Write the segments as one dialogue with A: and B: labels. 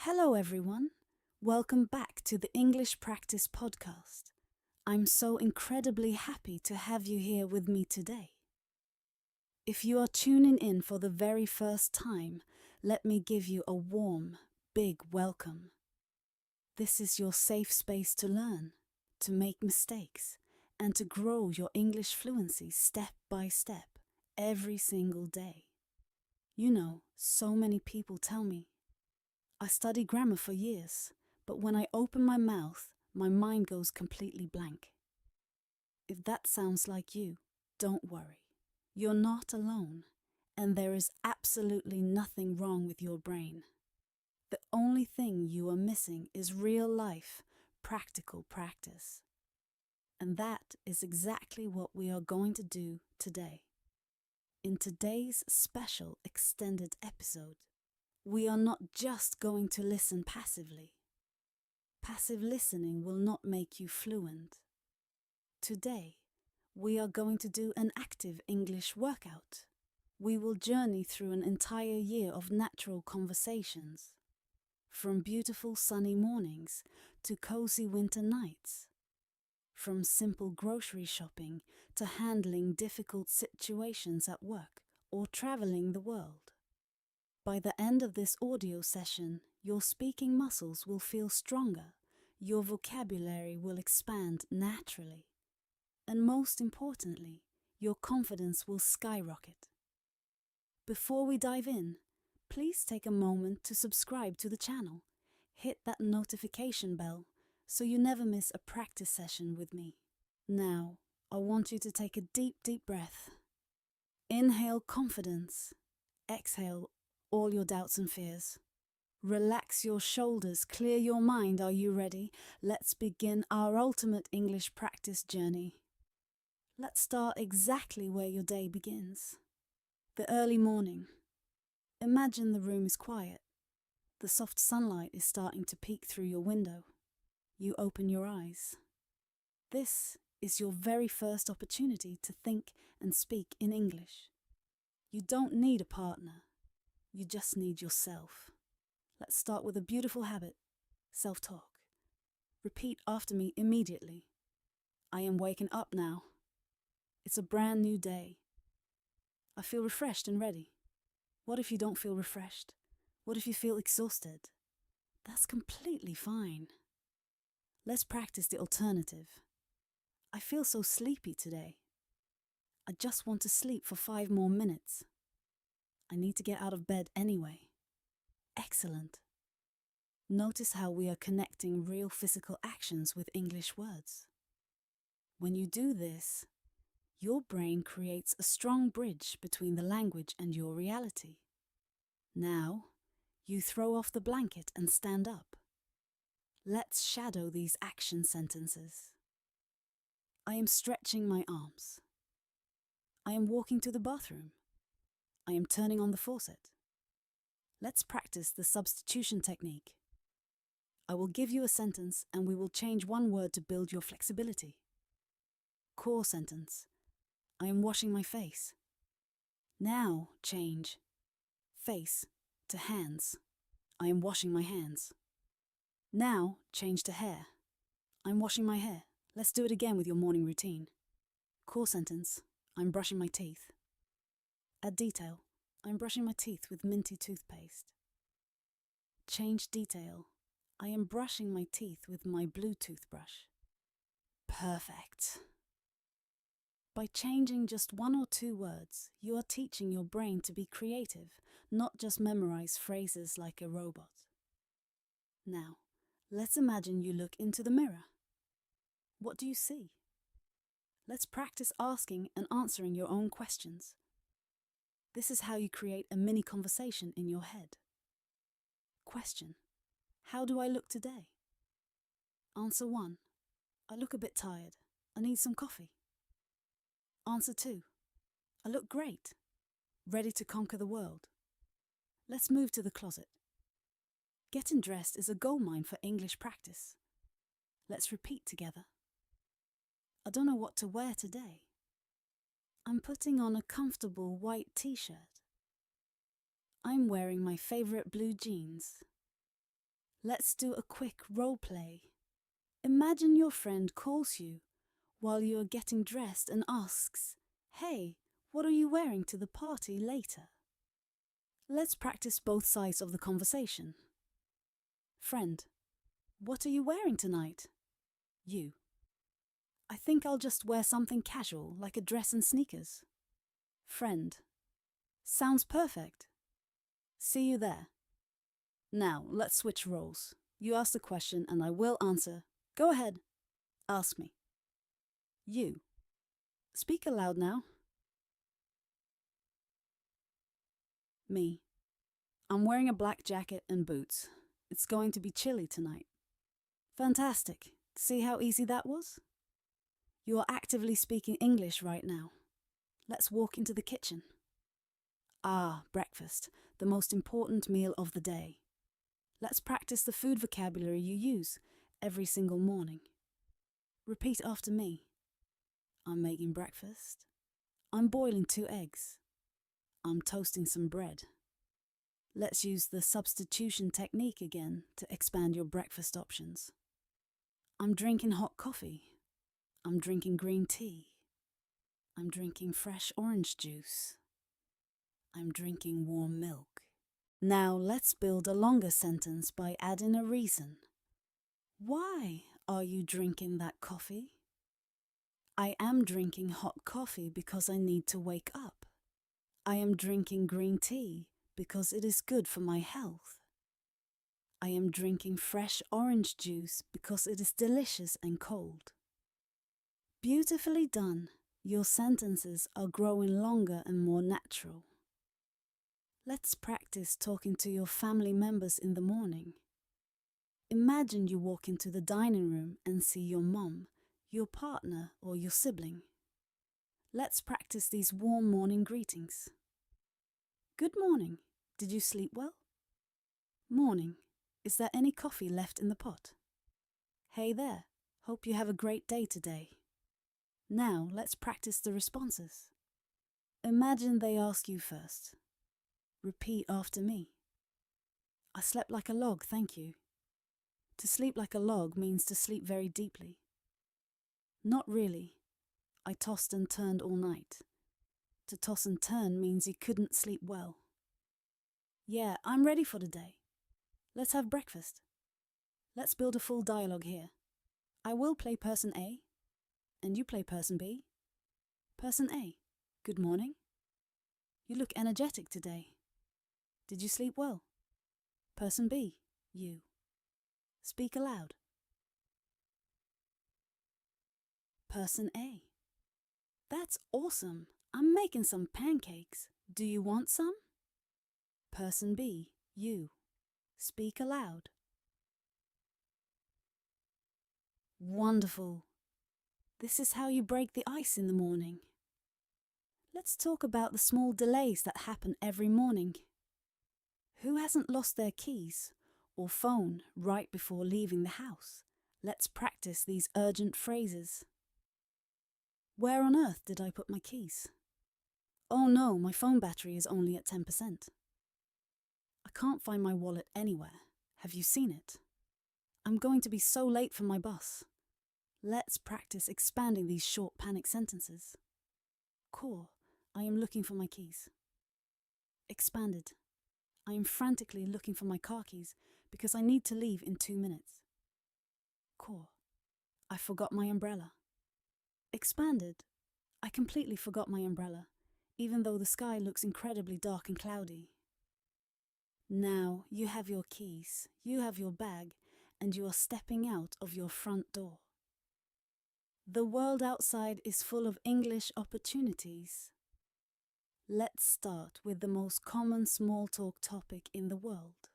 A: Hello, everyone. Welcome back to the English Practice Podcast. I'm so incredibly happy to have you here with me today. If you are tuning in for the very first time, let me give you a warm, big welcome. This is your safe space to learn, to make mistakes, and to grow your English fluency step by step, every single day. You know, so many people tell me, I studied grammar for years, but when I open my mouth, my mind goes completely blank. If that sounds like you, don't worry. You're not alone, and there is absolutely nothing wrong with your brain. The only thing you are missing is real life, practical practice. And that is exactly what we are going to do today. In today's special extended episode, we are not just going to listen passively. Passive listening will not make you fluent. Today, we are going to do an active English workout. We will journey through an entire year of natural conversations. From beautiful sunny mornings to cozy winter nights. From simple grocery shopping to handling difficult situations at work or traveling the world. By the end of this audio session, your speaking muscles will feel stronger, your vocabulary will expand naturally, and most importantly, your confidence will skyrocket. Before we dive in, please take a moment to subscribe to the channel. Hit that notification bell so you never miss a practice session with me. Now, I want you to take a deep, deep breath. Inhale confidence. Exhale all your doubts and fears. Relax your shoulders, clear your mind. Are you ready? Let's begin our ultimate English practice journey. Let's start exactly where your day begins. The early morning. Imagine the room is quiet. The soft sunlight is starting to peek through your window. You open your eyes. This is your very first opportunity to think and speak in English. You don't need a partner. You just need yourself. Let's start with a beautiful habit, self-talk. Repeat after me immediately. I am waking up now. It's a brand new day. I feel refreshed and ready. What if you don't feel refreshed? What if you feel exhausted? That's completely fine. Let's practice the alternative. I feel so sleepy today. I just want to sleep for 5 more minutes. I need to get out of bed anyway. Excellent. Notice how we are connecting real physical actions with English words. When you do this, your brain creates a strong bridge between the language and your reality. Now, you throw off the blanket and stand up. Let's shadow these action sentences. I am stretching my arms. I am walking to the bathroom. I am turning on the faucet. Let's practice the substitution technique. I will give you a sentence and we will change one word to build your flexibility. Core sentence. I am washing my face. Now change face to hands. I am washing my hands. Now change to hair. I'm washing my hair. Let's do it again with your morning routine. Core sentence. I'm brushing my teeth. Add detail. I'm brushing my teeth with minty toothpaste. Change detail. I am brushing my teeth with my blue toothbrush. Perfect. By changing just 1 or 2 words, you are teaching your brain to be creative, not just memorize phrases like a robot. Now, let's imagine you look into the mirror. What do you see? Let's practice asking and answering your own questions. This is how you create a mini conversation in your head. Question: how do I look today? Answer 1: I look a bit tired. I need some coffee. Answer 2: I look great. Ready to conquer the world. Let's move to the closet. Getting dressed is a goldmine for English practice. Let's repeat together. I don't know what to wear today. I'm putting on a comfortable white t-shirt. I'm wearing my favorite blue jeans. Let's do a quick role play. Imagine your friend calls you while you are getting dressed and asks, "Hey, what are you wearing to the party later?" Let's practice both sides of the conversation. Friend, what are you wearing tonight? You. I think I'll just wear something casual, like a dress and sneakers. Friend. Sounds perfect. See you there. Now, let's switch roles. You ask the question and I will answer. Go ahead. Ask me. You. Speak aloud now. Me. I'm wearing a black jacket and boots. It's going to be chilly tonight. Fantastic. See how easy that was? You are actively speaking English right now. Let's walk into the kitchen. Ah, breakfast, the most important meal of the day. Let's practice the food vocabulary you use every single morning. Repeat after me. I'm making breakfast. I'm boiling 2 eggs. I'm toasting some bread. Let's use the substitution technique again to expand your breakfast options. I'm drinking hot coffee. I'm drinking green tea. I'm drinking fresh orange juice. I'm drinking warm milk. Now let's build a longer sentence by adding a reason. Why are you drinking that coffee? I am drinking hot coffee because I need to wake up. I am drinking green tea because it is good for my health. I am drinking fresh orange juice because it is delicious and cold. Beautifully done. Your sentences are growing longer and more natural. Let's practice talking to your family members in the morning. Imagine you walk into the dining room and see your mom, your partner, or your sibling. Let's practice these warm morning greetings. Good morning. Did you sleep well? Morning. Is there any coffee left in the pot? Hey there. Hope you have a great day today. Now let's practice the responses. Imagine they ask you first. Repeat after me. I slept like a log, thank you. To sleep like a log means to sleep very deeply. Not really. I tossed and turned all night. To toss and turn means you couldn't sleep well. Yeah, I'm ready for the day. Let's have breakfast. Let's build a full dialogue here. I will play person A, and you play person B. Person A, good morning. You look energetic today. Did you sleep well? Person B, you. Speak aloud. Person A, that's awesome. I'm making some pancakes. Do you want some? Person B, you. Speak aloud. Wonderful. This is how you break the ice in the morning. Let's talk about the small delays that happen every morning. Who hasn't lost their keys or phone right before leaving the house? Let's practice these urgent phrases. Where on earth did I put my keys? Oh no, my phone battery is only at 10%. I can't find my wallet anywhere. Have you seen it? I'm going to be so late for my bus. Let's practice expanding these short panic sentences. Core, I am looking for my keys. Expanded. I am frantically looking for my car keys because I need to leave in 2 minutes. Core, I forgot my umbrella. Expanded. I completely forgot my umbrella, even though the sky looks incredibly dark and cloudy. Now you have your keys, you have your bag, and you are stepping out of your front door. The world outside is full of English opportunities. Let's start with the most common small talk topic in the world,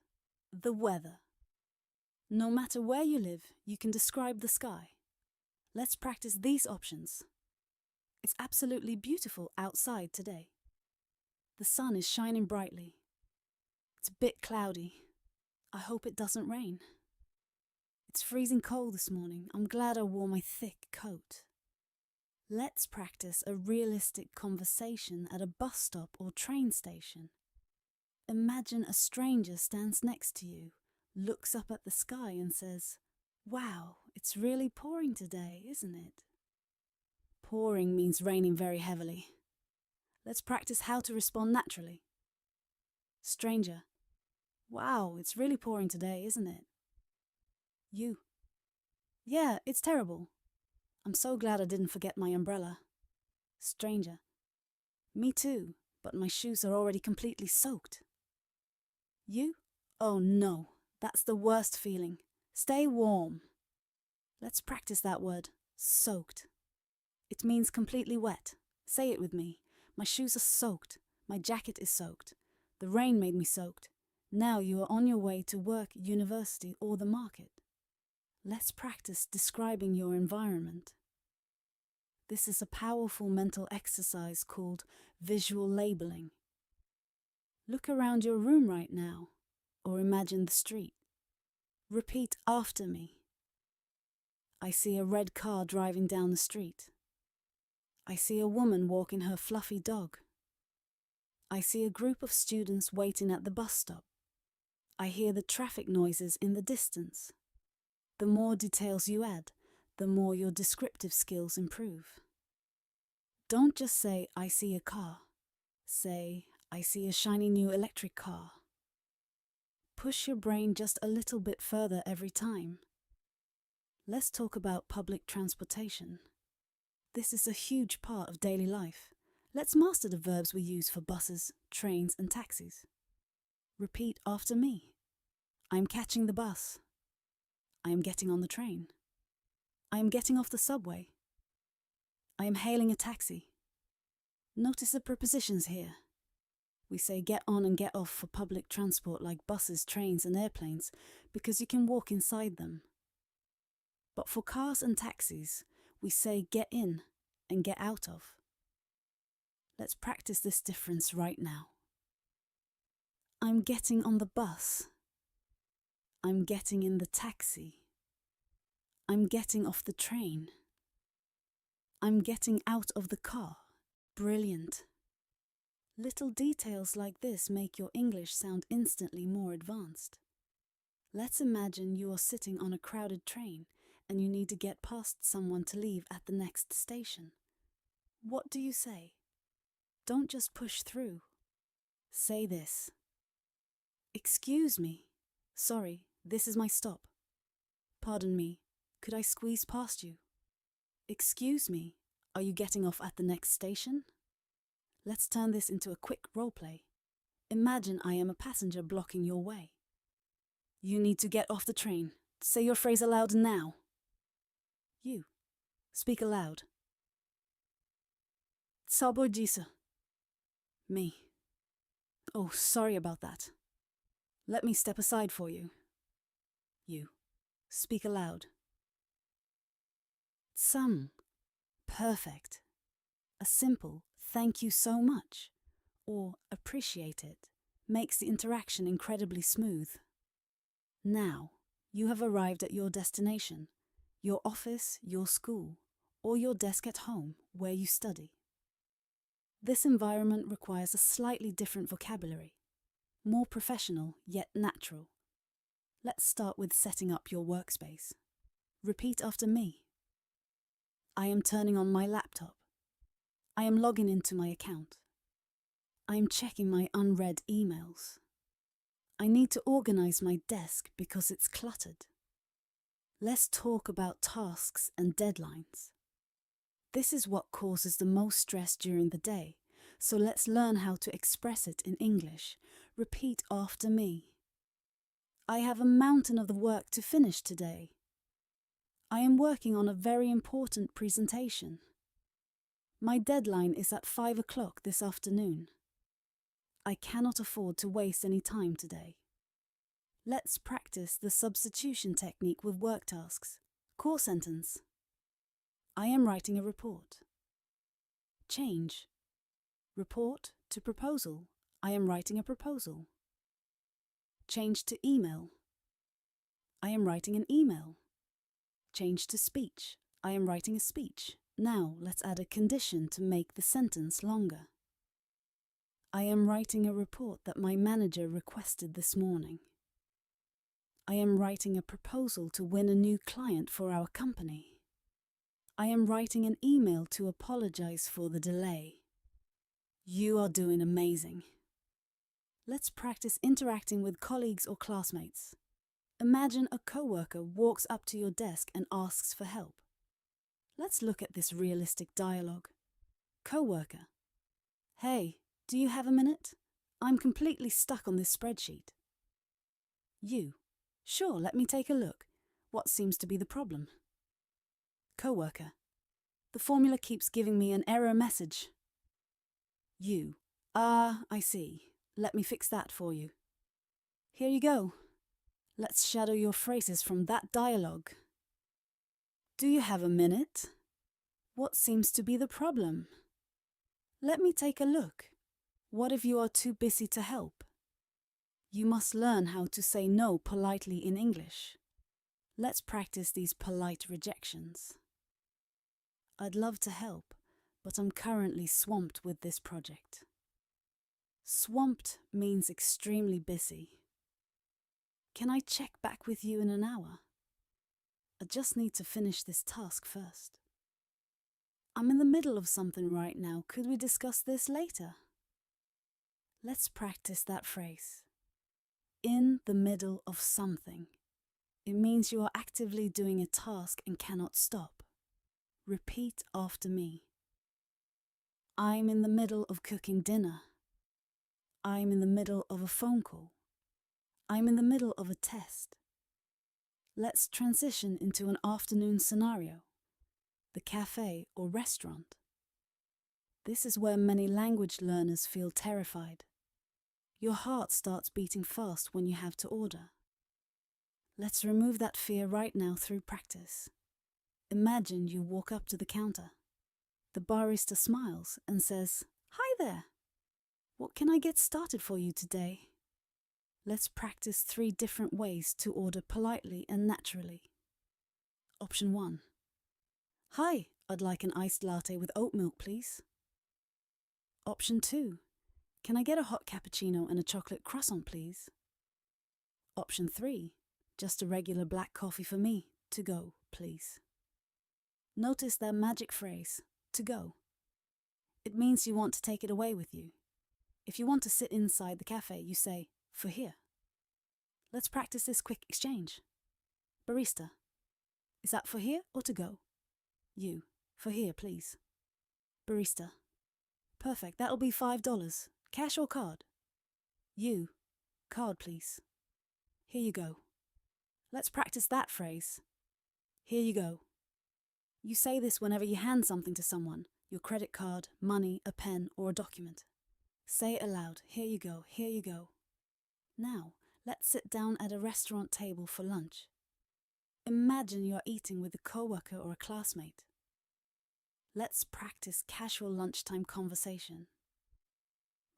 A: the weather. No matter where you live, you can describe the sky. Let's practice these options. It's absolutely beautiful outside today. The sun is shining brightly. It's a bit cloudy. I hope it doesn't rain. It's freezing cold this morning. I'm glad I wore my thick coat. Let's practice a realistic conversation at a bus stop or train station. Imagine a stranger stands next to you, looks up at the sky and says, "Wow, it's really pouring today, isn't it?" Pouring means raining very heavily. Let's practice how to respond naturally. Stranger, "Wow, it's really pouring today, isn't it?" You, "Yeah, it's terrible. I'm so glad I didn't forget my umbrella." Stranger, "Me too, but my shoes are already completely soaked." You, "Oh no, that's the worst feeling. Stay warm." Let's practice that word, soaked. It means completely wet. Say it with me. My shoes are soaked. My jacket is soaked. The rain made me soaked. Now you are on your way to work, university, or the market. Let's practice describing your environment. This is a powerful mental exercise called visual labeling. Look around your room right now, or imagine the street. Repeat after me. I see a red car driving down the street. I see a woman walking her fluffy dog. I see a group of students waiting at the bus stop. I hear the traffic noises in the distance. The more details you add, the more your descriptive skills improve. Don't just say, "I see a car." Say, "I see a shiny new electric car." Push your brain just a little bit further every time. Let's talk about public transportation. This is a huge part of daily life. Let's master the verbs we use for buses, trains, and taxis. Repeat after me. I am catching the bus. I am getting on the train. I am getting off the subway. I am hailing a taxi. Notice the prepositions here. We say get on and get off for public transport like buses, trains, and airplanes because you can walk inside them. But for cars and taxis, we say get in and get out of. Let's practice this difference right now. I'm getting on the bus. I'm getting in the taxi. I'm getting off the train. I'm getting out of the car. Brilliant. Little details like this make your English sound instantly more advanced. Let's imagine you are sitting on a crowded train and you need to get past someone to leave at the next station. What do you say? Don't just push through. Say this. "Excuse me. Sorry, this is my stop. Pardon me, could I squeeze past you? Excuse me, are you getting off at the next station?" Let's turn this into a quick role play. Imagine I am a passenger blocking your way. You need to get off the train. Say your phrase aloud now. You. Speak aloud. Co boisz? Me. Oh, sorry about that. Let me step aside for you. You. Speak aloud. Some. Perfect. A simple "thank you so much" or "appreciate it" makes the interaction incredibly smooth. Now, you have arrived at your destination, your office, your school, or your desk at home where you study. This environment requires a slightly different vocabulary, more professional yet natural. Let's start with setting up your workspace. Repeat after me. I am turning on my laptop. I am logging into my account. I am checking my unread emails. I need to organize my desk because it's cluttered. Let's talk about tasks and deadlines. This is what causes the most stress during the day, so let's learn how to express it in English. Repeat after me. I have a mountain of the work to finish today. I am working on a very important presentation. My deadline is at 5 o'clock this afternoon. I cannot afford to waste any time today. Let's practice the substitution technique with work tasks. Core sentence. I am writing a report. Change. Report to proposal. I am writing a proposal. Change to email. I am writing an email. Change to speech. I am writing a speech. Now let's add a condition to make the sentence longer. I am writing a report that my manager requested this morning. I am writing a proposal to win a new client for our company. I am writing an email to apologize for the delay. You are doing amazing. Let's practice interacting with colleagues or classmates. Imagine a coworker walks up to your desk and asks for help. Let's look at this realistic dialogue. Coworker: Hey, do you have a minute? I'm completely stuck on this spreadsheet. You: Sure, let me take a look. What seems to be the problem? Coworker: The formula keeps giving me an error message. You: I see. Let me fix that for you. Here you go. Let's shadow your phrases from that dialogue. Do you have a minute? What seems to be the problem? Let me take a look. What if you are too busy to help? You must learn how to say no politely in English. Let's practice these polite rejections. I'd love to help, but I'm currently swamped with this project. Swamped means extremely busy. Can I check back with you in an hour? I just need to finish this task first. I'm in the middle of something right now. Could we discuss this later? Let's practice that phrase. In the middle of something. It means you are actively doing a task and cannot stop. Repeat after me. I'm in the middle of cooking dinner. I'm in the middle of a phone call. I'm in the middle of a test. Let's transition into an afternoon scenario. The cafe or restaurant. This is where many language learners feel terrified. Your heart starts beating fast when you have to order. Let's remove that fear right now through practice. Imagine you walk up to the counter. The barista smiles and says, "Hi there. What can I get started for you today?" Let's practice 3 different ways to order politely and naturally. Option 1. Hi, I'd like an iced latte with oat milk, please. Option 2. Can I get a hot cappuccino and a chocolate croissant, please? Option 3. Just a regular black coffee for me, to go, please. Notice that magic phrase, to go. It means you want to take it away with you. If you want to sit inside the cafe, you say, for here. Let's practice this quick exchange. Barista: Is that for here or to go? You: For here, please. Barista: Perfect, that'll be $5. Cash or card? You: Card, please. Here you go. Let's practice that phrase. Here you go. You say this whenever you hand something to someone, your credit card, money, a pen, or a document. Say it aloud. Here you go, here you go. Now, let's sit down at a restaurant table for lunch. Imagine you're eating with a coworker or a classmate. Let's practice casual lunchtime conversation.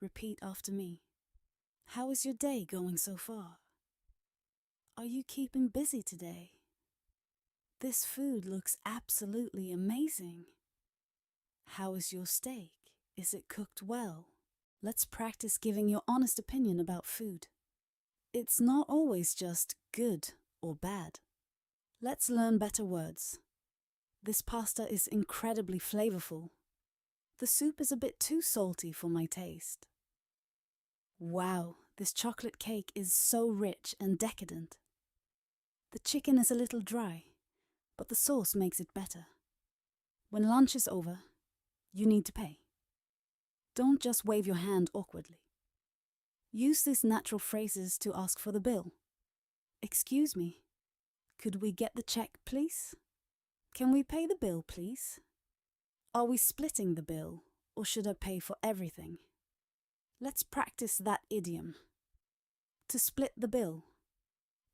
A: Repeat after me. How is your day going so far? Are you keeping busy today? This food looks absolutely amazing. How is your steak? Is it cooked well? Let's practice giving your honest opinion about food. It's not always just good or bad. Let's learn better words. This pasta is incredibly flavorful. The soup is a bit too salty for my taste. Wow, this chocolate cake is so rich and decadent. The chicken is a little dry, but the sauce makes it better. When lunch is over, you need to pay. Don't just wave your hand awkwardly. Use these natural phrases to ask for the bill. Excuse me, could we get the check, please? Can we pay the bill, please? Are we splitting the bill, or should I pay for everything? Let's practice that idiom. To split the bill.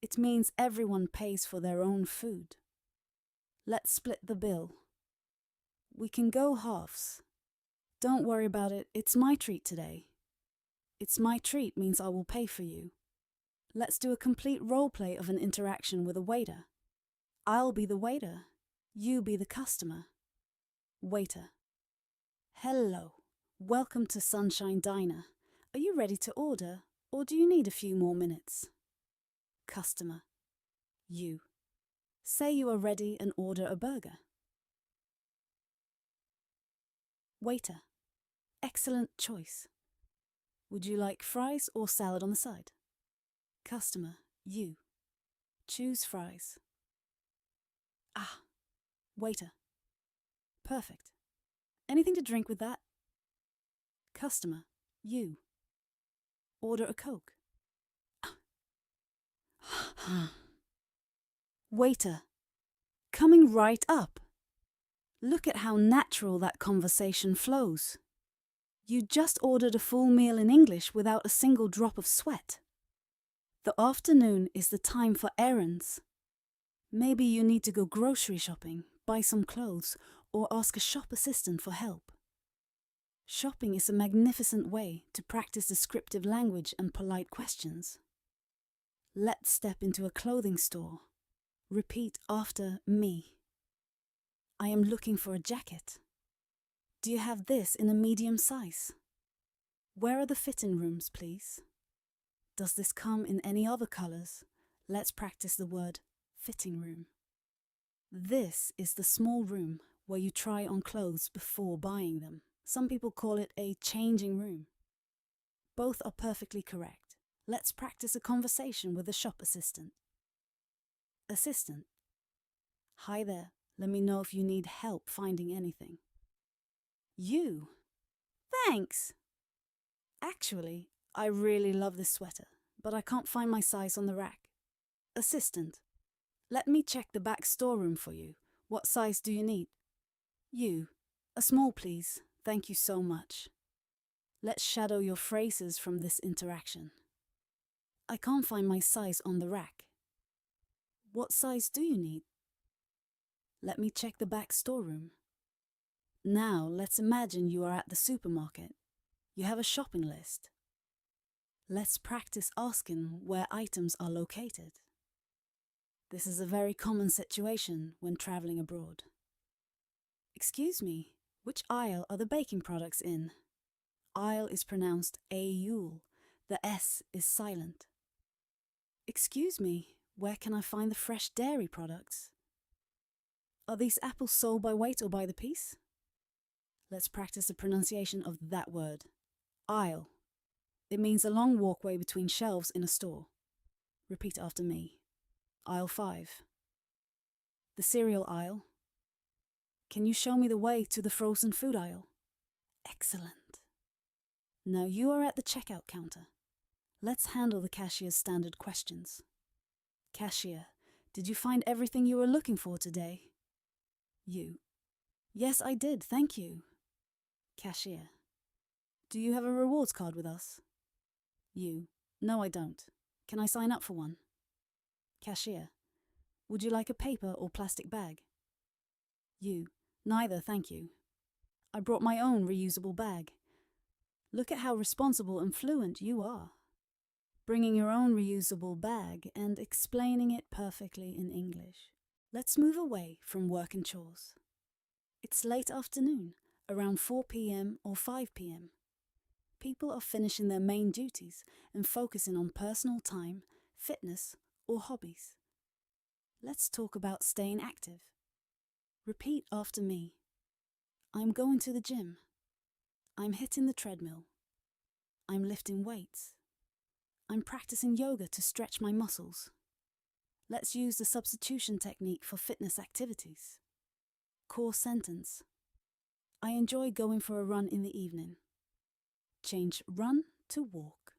A: It means everyone pays for their own food. Let's split the bill. We can go halves. Don't worry about it, it's my treat today. It's my treat means I will pay for you. Let's do a complete role play of an interaction with a waiter. I'll be the waiter. You be the customer. Waiter: Hello. Welcome to Sunshine Diner. Are you ready to order, or do you need a few more minutes? Customer: You. Say you are ready and order a burger. Waiter. Excellent choice. Would you like fries or salad on the side? Customer. You. Choose fries. Ah. Waiter. Perfect. Anything to drink with that? Customer. You. Order a Coke. Waiter. Coming right up. Look at how natural that conversation flows. You just ordered a full meal in English without a single drop of sweat. The afternoon is the time for errands. Maybe you need to go grocery shopping, buy some clothes, or ask a shop assistant for help. Shopping is a magnificent way to practice descriptive language and polite questions. Let's step into a clothing store. Repeat after me. I am looking for a jacket. Do you have this in a medium size? Where are the fitting rooms, please? Does this come in any other colors? Let's practice the word fitting room. This is the small room where you try on clothes before buying them. Some people call it a changing room. Both are perfectly correct. Let's practice a conversation with a shop assistant. Assistant. Hi there. Let me know if you need help finding anything. You. Thanks. Actually, I really love this sweater, but I can't find my size on the rack. Assistant. Let me check the back storeroom for you. What size do you need? You. A small, please. Thank you so much. Let's shadow your phrases from this interaction. I can't find my size on the rack. What size do you need? Let me check the back storeroom. Now let's imagine you are at the supermarket. You have a shopping list. Let's practice asking where items are located. This is a very common situation when traveling abroad. Excuse me, which aisle are the baking products in? Aisle is pronounced ayul. The S is silent. Excuse me, where can I find the fresh dairy products? Are these apples sold by weight or by the piece? Let's practice the pronunciation of that word. Aisle. It means a long walkway between shelves in a store. Repeat after me. Aisle 5. The cereal aisle. Can you show me the way to the frozen food aisle? Excellent. Now you are at the checkout counter. Let's handle the cashier's standard questions. Cashier, did you find everything you were looking for today? You. Yes, I did, thank you. Cashier. Do you have a rewards card with us? You. No, I don't. Can I sign up for one? Cashier. Would you like a paper or plastic bag? You. Neither, thank you. I brought my own reusable bag. Look at how responsible and fluent you are. Bringing your own reusable bag and explaining it perfectly in English. Let's move away from work and chores. It's late afternoon, around 4 p.m. or 5 p.m. People are finishing their main duties and focusing on personal time, fitness, or hobbies. Let's talk about staying active. Repeat after me. I'm going to the gym. I'm hitting the treadmill. I'm lifting weights. I'm practicing yoga to stretch my muscles. Let's use the substitution technique for fitness activities. Core sentence. I enjoy going for a run in the evening. Change run to walk.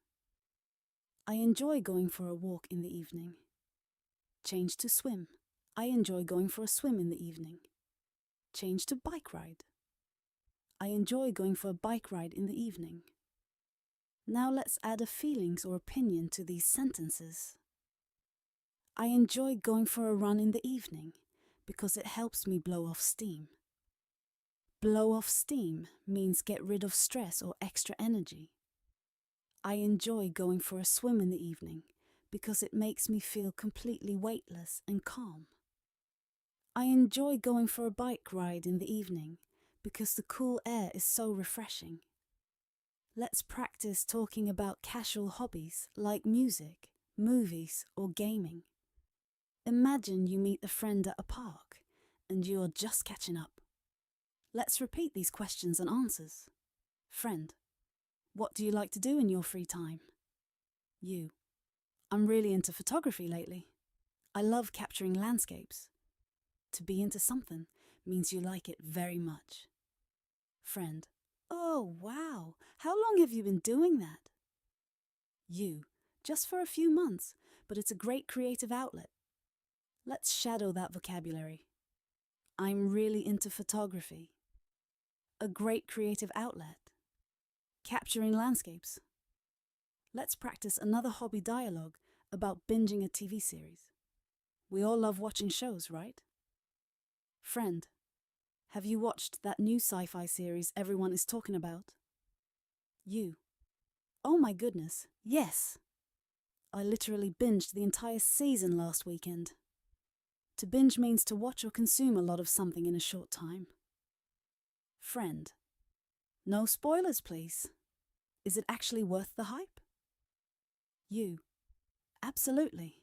A: I enjoy going for a walk in the evening. Change to swim. I enjoy going for a swim in the evening. Change to bike ride. I enjoy going for a bike ride in the evening. Now let's add a feelings or opinion to these sentences. I enjoy going for a run in the evening because it helps me blow off steam. Blow off steam means get rid of stress or extra energy. I enjoy going for a swim in the evening because it makes me feel completely weightless and calm. I enjoy going for a bike ride in the evening because the cool air is so refreshing. Let's practice talking about casual hobbies like music, movies, or gaming. Imagine you meet a friend at a park and you're just catching up. Let's repeat these questions and answers. Friend, what do you like to do in your free time? You, I'm really into photography lately. I love capturing landscapes. To be into something means you like it very much. Friend, oh wow, how long have you been doing that? You, just for a few months, but it's a great creative outlet. Let's shadow that vocabulary. I'm really into photography. A great creative outlet. Capturing landscapes. Let's practice another hobby dialogue about binging a TV series. We all love watching shows, right? Friend, have you watched that new sci-fi series everyone is talking about? You, oh my goodness, yes! I literally binged the entire season last weekend. To binge means to watch or consume a lot of something in a short time. Friend, no spoilers, please. Is it actually worth the hype? You, absolutely.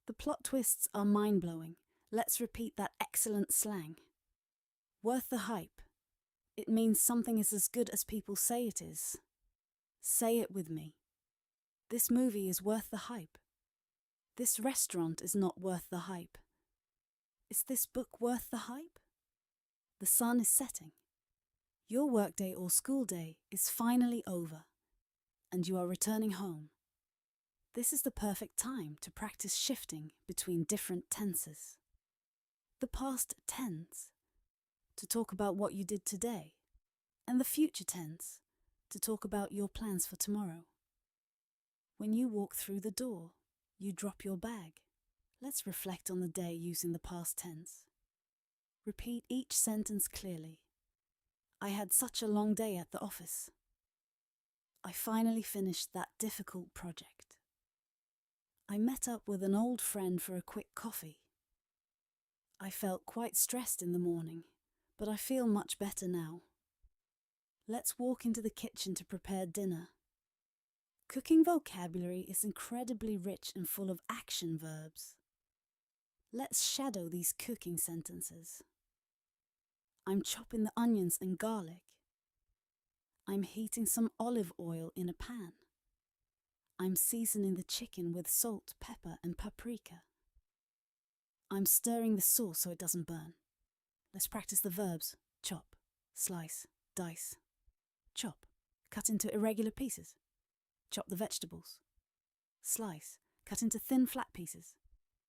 A: The plot twists are mind-blowing. Let's repeat that excellent slang. Worth the hype. It means something is as good as people say it is. Say it with me. This movie is worth the hype. This restaurant is not worth the hype. Is this book worth the hype? The sun is setting. Your workday or school day is finally over, and you are returning home. This is the perfect time to practice shifting between different tenses. The past tense, to talk about what you did today, and the future tense, to talk about your plans for tomorrow. When you walk through the door, you drop your bag. Let's reflect on the day using the past tense. Repeat each sentence clearly. I had such a long day at the office. I finally finished that difficult project. I met up with an old friend for a quick coffee. I felt quite stressed in the morning, but I feel much better now. Let's walk into the kitchen to prepare dinner. Cooking vocabulary is incredibly rich and full of action verbs. Let's shadow these cooking sentences. I'm chopping the onions and garlic. I'm heating some olive oil in a pan. I'm seasoning the chicken with salt, pepper, and paprika. I'm stirring the sauce so it doesn't burn. Let's practice the verbs. Chop, slice, dice. Chop, cut into irregular pieces. Chop the vegetables. Slice, cut into thin flat pieces.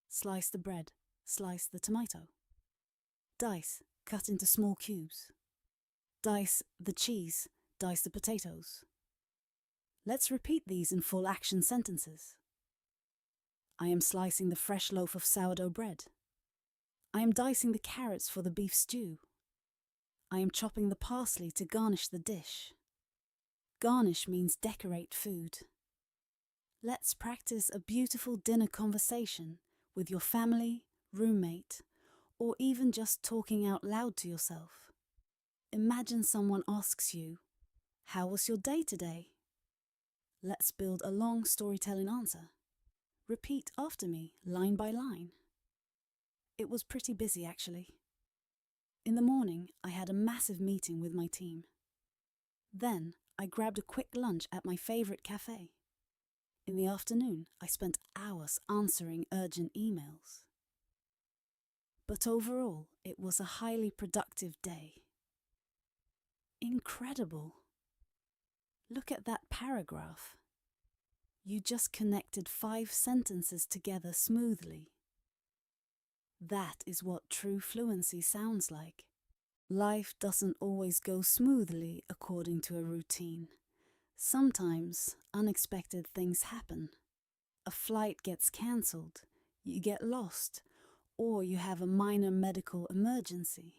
A: Slice the bread, slice the tomato. Dice, cut into small cubes. Dice the cheese, dice the potatoes. Let's repeat these in full action sentences. I am slicing the fresh loaf of sourdough bread. I am dicing the carrots for the beef stew. I am chopping the parsley to garnish the dish. Garnish means decorate food. Let's practice a beautiful dinner conversation with your family, roommate, or even just talking out loud to yourself. Imagine someone asks you, "How was your day today?" Let's build a long storytelling answer. Repeat after me, line by line. It was pretty busy, actually. In the morning, I had a massive meeting with my team. Then, I grabbed a quick lunch at my favorite cafe. In the afternoon, I spent hours answering urgent emails. But overall, it was a highly productive day. Incredible! Look at that paragraph. You just connected 5 sentences together smoothly. That is what true fluency sounds like. Life doesn't always go smoothly according to a routine. Sometimes unexpected things happen. A flight gets cancelled, you get lost, or you have a minor medical emergency.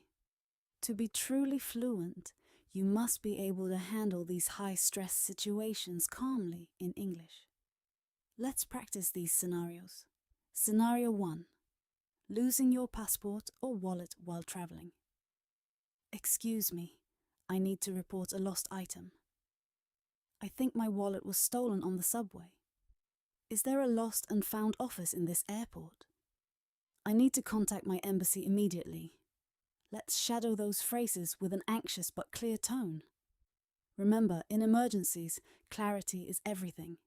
A: To be truly fluent, you must be able to handle these high-stress situations calmly in English. Let's practice these scenarios. Scenario 1. Losing your passport or wallet while traveling. Excuse me, I need to report a lost item. I think my wallet was stolen on the subway. Is there a lost and found office in this airport? I need to contact my embassy immediately. Let's shadow those phrases with an anxious but clear tone. Remember, in emergencies, clarity is everything.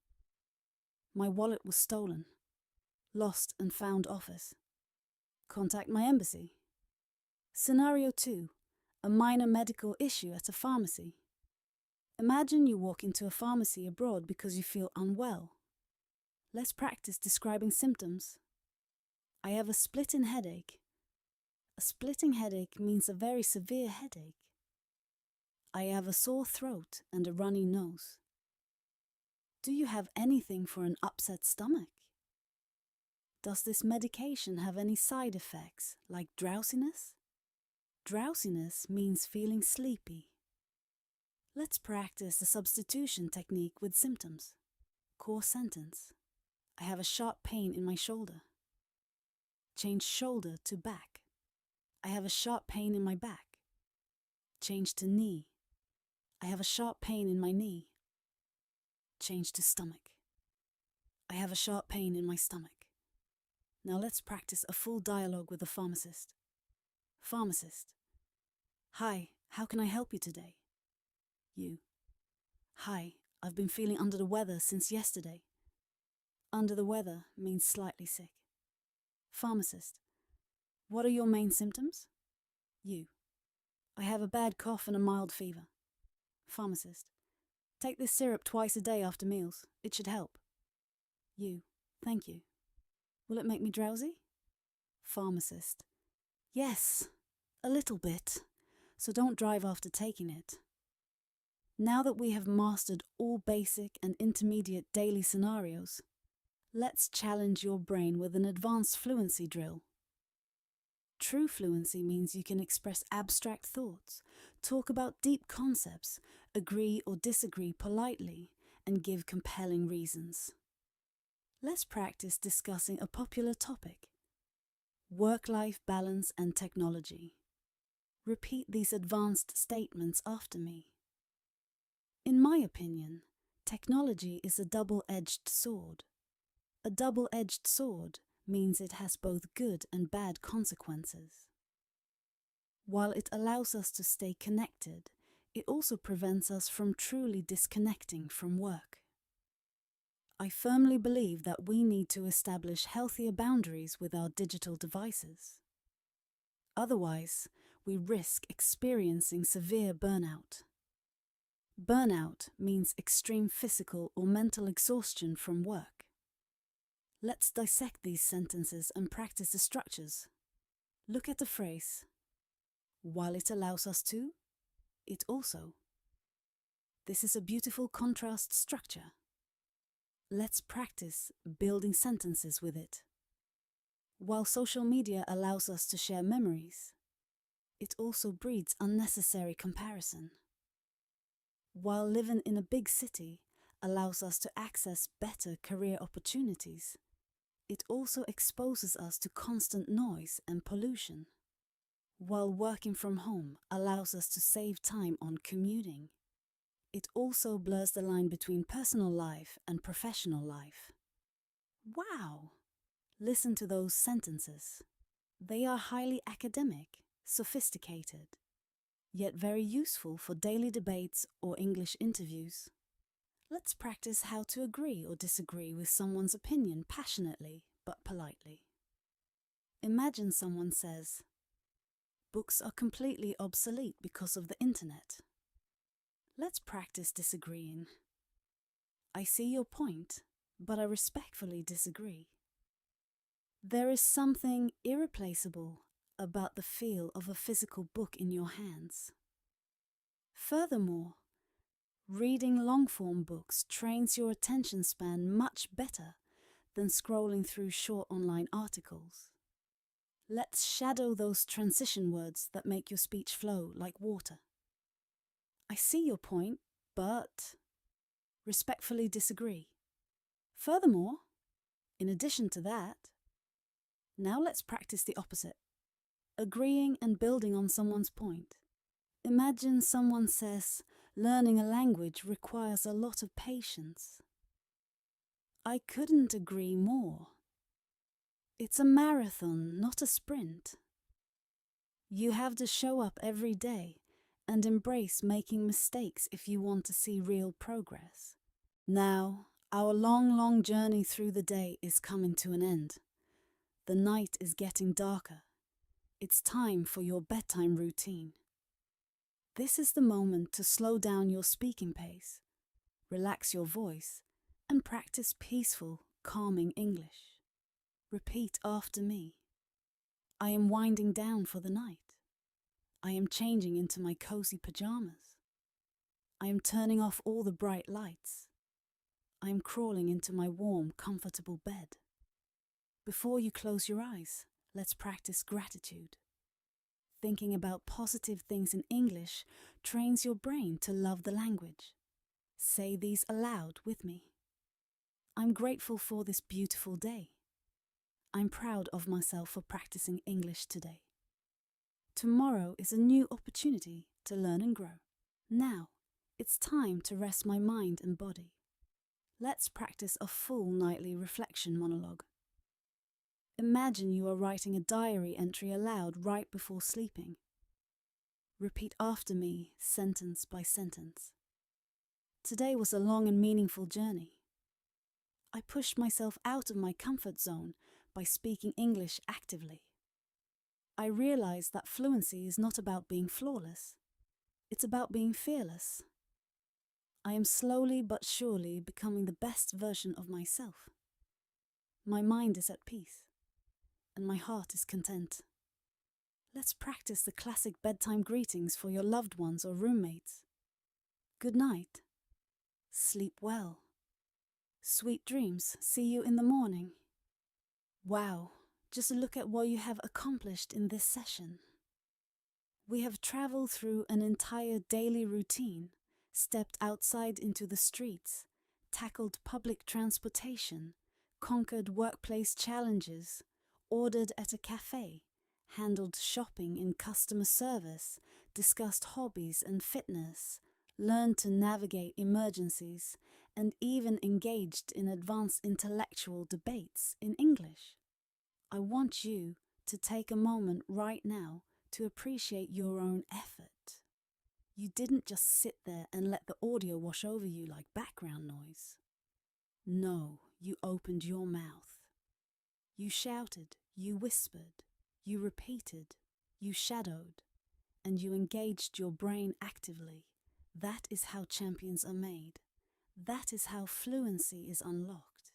A: My wallet was stolen. Lost and found office. Contact my embassy. Scenario 2. A minor medical issue at a pharmacy. Imagine you walk into a pharmacy abroad because you feel unwell. Let's practice describing symptoms. I have a splitting headache. A splitting headache means a very severe headache. I have a sore throat and a runny nose. Do you have anything for an upset stomach? Does this medication have any side effects, like drowsiness? Drowsiness means feeling sleepy. Let's practice the substitution technique with symptoms. Core sentence. I have a sharp pain in my shoulder. Change shoulder to back. I have a sharp pain in my back. Change to knee. I have a sharp pain in my knee. Change to stomach. I have a sharp pain in my stomach. Now let's practice a full dialogue with the pharmacist. Pharmacist. Hi, how can I help you today? You. Hi, I've been feeling under the weather since yesterday. Under the weather means slightly sick. Pharmacist. What are your main symptoms? You. I have a bad cough and a mild fever. Pharmacist. Take this syrup twice a day after meals. It should help. You. Thank you. Will it make me drowsy? Pharmacist. Yes, a little bit. So don't drive after taking it. Now that we have mastered all basic and intermediate daily scenarios, let's challenge your brain with an advanced fluency drill. True fluency means you can express abstract thoughts, talk about deep concepts, agree or disagree politely, and give compelling reasons. Let's practice discussing a popular topic: work-life balance and technology. Repeat these advanced statements after me. In my opinion, technology is a double-edged sword. A double-edged sword means it has both good and bad consequences. While it allows us to stay connected, it also prevents us from truly disconnecting from work. I firmly believe that we need to establish healthier boundaries with our digital devices. Otherwise, we risk experiencing severe burnout. Burnout means extreme physical or mental exhaustion from work. Let's dissect these sentences and practice the structures. Look at the phrase, while it allows us to, it also. This is a beautiful contrast structure. Let's practice building sentences with it. While social media allows us to share memories, it also breeds unnecessary comparison. While living in a big city allows us to access better career opportunities, it also exposes us to constant noise and pollution. While working from home allows us to save time on commuting, it also blurs the line between personal life and professional life. Wow! Listen to those sentences. They are highly academic, sophisticated, yet very useful for daily debates or English interviews. Let's practice how to agree or disagree with someone's opinion passionately but politely. Imagine someone says, "Books are completely obsolete because of the internet." Let's practice disagreeing. "I see your point, but I respectfully disagree." There is something irreplaceable about the feel of a physical book in your hands. Furthermore, reading long-form books trains your attention span much better than scrolling through short online articles. Let's shadow those transition words that make your speech flow like water. "I see your point, but..." Respectfully disagree. Furthermore, in addition to that, now let's practice the opposite. Agreeing and building on someone's point. Imagine someone says, "Learning a language requires a lot of patience." I couldn't agree more. It's a marathon, not a sprint. You have to show up every day and embrace making mistakes if you want to see real progress. Now, our long journey through the day is coming to an end. The night is getting darker. It's time for your bedtime routine. This is the moment to slow down your speaking pace, relax your voice, and practice peaceful, calming English. Repeat after me. I am winding down for the night. I am changing into my cozy pajamas. I am turning off all the bright lights. I am crawling into my warm, comfortable bed. Before you close your eyes, let's practice gratitude. Thinking about positive things in English trains your brain to love the language. Say these aloud with me. I'm grateful for this beautiful day. I'm proud of myself for practicing English today. Tomorrow is a new opportunity to learn and grow. Now, it's time to rest my mind and body. Let's practice a full nightly reflection monologue. Imagine you are writing a diary entry aloud right before sleeping. Repeat after me, sentence by sentence. Today was a long and meaningful journey. I pushed myself out of my comfort zone by speaking English actively. I realized that fluency is not about being flawless. It's about being fearless. I am slowly but surely becoming the best version of myself. My mind is at peace, and my heart is content. Let's practice the classic bedtime greetings for your loved ones or roommates. Good night. Sleep well. Sweet dreams. See you in the morning. Wow, just look at what you have accomplished in this session. We have traveled through an entire daily routine, stepped outside into the streets, tackled public transportation, conquered workplace challenges, ordered at a cafe, handled shopping in customer service, discussed hobbies and fitness, learned to navigate emergencies, and even engaged in advanced intellectual debates in English. I want you to take a moment right now to appreciate your own effort. You didn't just sit there and let the audio wash over you like background noise. No, you opened your mouth. You shouted, you whispered, you repeated, you shadowed, and you engaged your brain actively. That is how champions are made. That is how fluency is unlocked.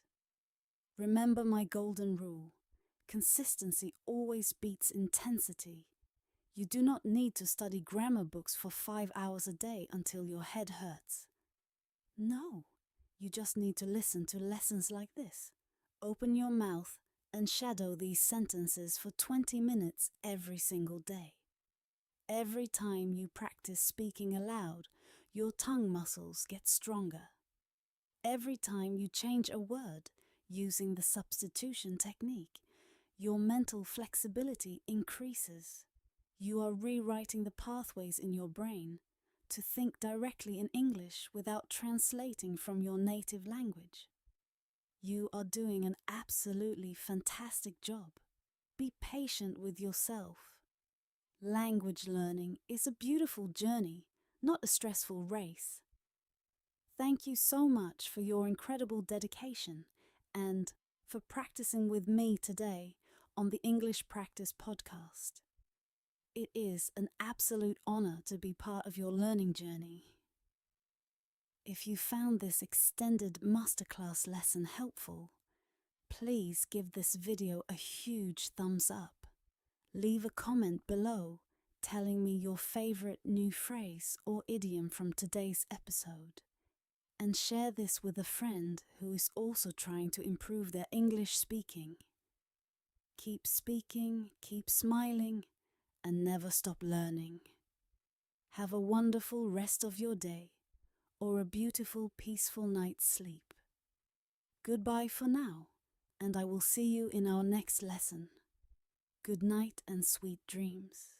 A: Remember my golden rule. Consistency always beats intensity. You do not need to study grammar books for 5 hours a day until your head hurts. No, you just need to listen to lessons like this. Open your mouth and shadow these sentences for 20 minutes every single day. Every time you practice speaking aloud, your tongue muscles get stronger. Every time you change a word using the substitution technique, your mental flexibility increases. You are rewriting the pathways in your brain to think directly in English without translating from your native language. You are doing an absolutely fantastic job. Be patient with yourself. Language learning is a beautiful journey, not a stressful race. Thank you so much for your incredible dedication and for practicing with me today on the English Practice Podcast. It is an absolute honor to be part of your learning journey. If you found this extended masterclass lesson helpful, please give this video a huge thumbs up. Leave a comment below telling me your favorite new phrase or idiom from today's episode. And share this with a friend who is also trying to improve their English speaking. Keep speaking, keep smiling, and never stop learning. Have a wonderful rest of your day or a beautiful, peaceful night's sleep. Goodbye for now, and I will see you in our next lesson. Good night and sweet dreams.